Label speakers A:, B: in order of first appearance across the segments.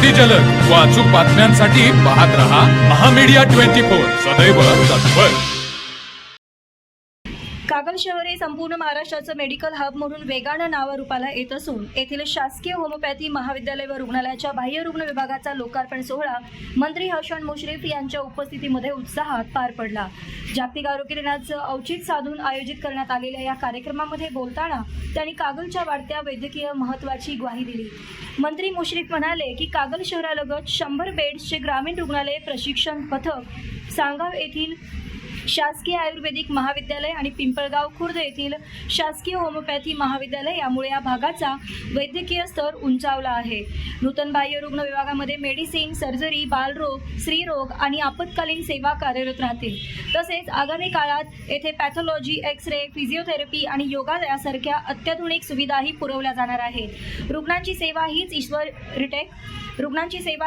A: अतिजलद व अचूक बातम्यांसाठी पाहत रहा महामीडिया 24 सदैव तत्पर.
B: कागल शहर हे संपूर्ण महाराष्ट्राचं मेडिकल हब म्हणून वेगानं नावारूपाला येत असून येथील शासकीय होमिओपॅथी महाविद्यालय व रुग्णालयाच्या बाह्य रुग्ण विभागाचा लोकार्पण सोहळा मंत्री हसन मुश्रीफ यांच्या उपस्थितीमध्ये उत्साहात पार पडला. जागतिक आरोग्य दिनाचं औचित्य साधून आयोजित करण्यात आलेल्या या कार्यक्रमामध्ये बोलताना त्यांनी कागलच्या वाढत्या वैद्यकीय महत्त्वाची ग्वाही दिली. मंत्री मुश्रीफ म्हणाले की कागल शहरालगत 100 बेड्सचे ग्रामीण रुग्णालय प्रशिक्षण पथक, सांगाव येथील शासकीय आयुर्वेदिक महाविद्यालय आणि पिंपळगाव खुर्द येथील शासकीय होमिओपॅथी महाविद्यालय यामुळे या भागाचा वैद्यकीय स्तर उंचावला आहे. नूतन बाह्य रुग्ण विभागामध्ये मेडिसिन, सर्जरी, बालरोग, स्त्रीरोग आणि आपत्कालीन सेवा कार्यरत राहतील. तसेच आगामी काळात येथे पॅथॉलॉजी, एक्स-रे, फिजिओथेरपी आणि योगा यासारख्या अत्याधुनिक सुविधाही पुरवल्या जाणार आहेत. रुग्णांची सेवा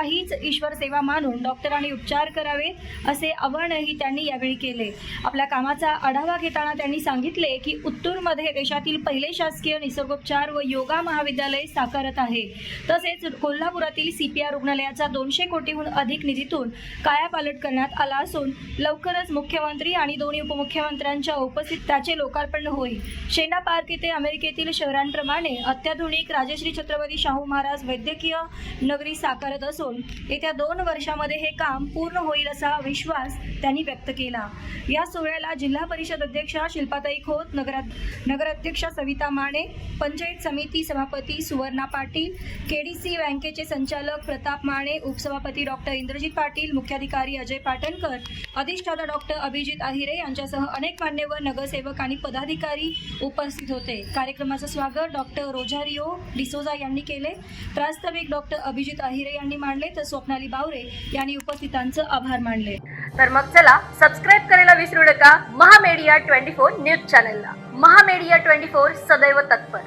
B: हीच ईश्वर सेवा मानून डॉक्टरांनी उपचार करावेत असे आवाहनही त्यांनी यावेळी केले. आपल्या कामाचा आढावा घेताना त्यांनी सांगितले की उत्तूरमध्ये देशातील पहिले शासकीय निसर्गोपचार व योगा महाविद्यालय साकारत आहे. तसेच कोल्हापुरातील CPR रुग्णालयाचा 200 कोटीहून अधिक निधीतून कायापालट करण्यात आला असून लवकरच मुख्यमंत्री आणि दोन्ही उपमुख्यमंत्र्यांच्या उपस्थितीत त्याचे लोकार्पण होईल. शेंडा पार्क येथे अमेरिकेतील शहरांप्रमाणे अत्याधुनिक राजश्री छत्रपती शाहू महाराज वैद्यकीय नगरी साकारत असून येत्या 2 वर्षांमध्ये हे काम पूर्ण होईल असा विश्वास त्यांनी व्यक्त केला. या सोहळ्याला जिल्हा परिषद अध्यक्षा शिल्पाताई खोत, नगराध्यक्षा सविता माने, पंचायत समिती सभापती सुवर्णा पाटील, KDC बँकेचे संचालक प्रताप माने, उपसभापती डॉक्टर इंद्रजित पाटील, मुख्याधिकारी अजय पाटणकर, अधिष्ठाता डॉक्टर अभिजित आहिरे यांच्यासह अनेक मान्यवर, नगरसेवक आणि पदाधिकारी उपस्थित होते. कार्यक्रमाचं स्वागत डॉक्टर रोझारिओ डिसोजा यांनी केले. प्रास्ताविक डॉक्टर अभिजित आहिरे यांनी मांडले तर स्वप्नाली बावरे यांनी उपस्थितांचं आभार मानले.
C: तर मग चला सबस्क्राईब करायला विसरू नका महामीडिया 24 न्यूज चॅनलला. महामीडिया 24 सदैव तत्पर.